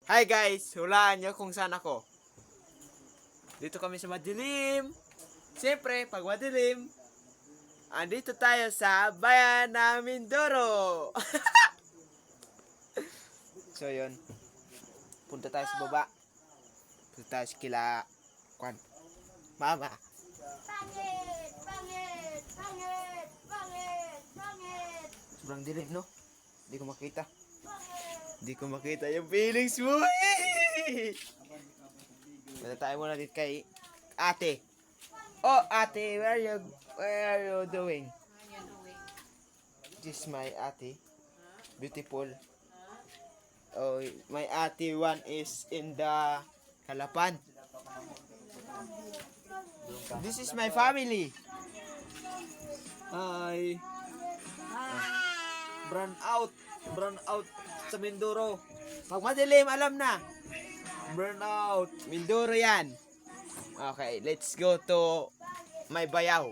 Hi guys! Hulaan nyo kung saan ako. Dito kami sa madilim. Siyempre, pag madilim, andito tayo sa bayan ng Mindoro. So yun, punta tayo sa baba. Punta tayo sa kila Kwan Mama. Pangit! Pangit! Pangit! Pangit! Pangit! Sobrang dilim, no? Hindi ko makita. Pangit! Hindi ko makita yung feelings mo. Punta tayo muna dito kay ate. Oh, ate, where are you doing? This is my ate. Beautiful. Oh, my ate one is in the Kalapan. This is my family. Hi. Brown out sa Mindoro. Pag madilim, alam na. Burn out. Mindoro yan. Okay, let's go to my bayaw.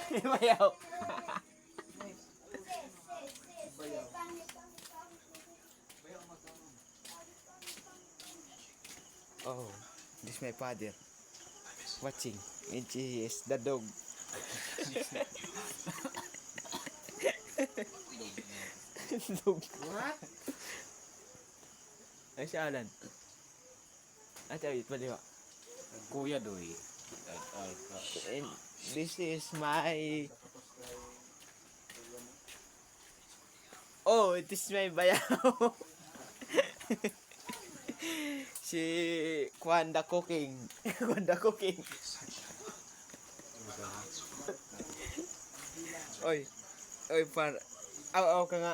Bayaw. Oh, this is my father. Watching. Which is the dog. Dog. What? Ay, si Alan. Ate, ayit, maliwa. Kuya Doy. And this is my... Oh, it is my bayaw. Si Kwanda Cooking. Kwanda Cooking. Oy. Oy, par. Aw ka nga.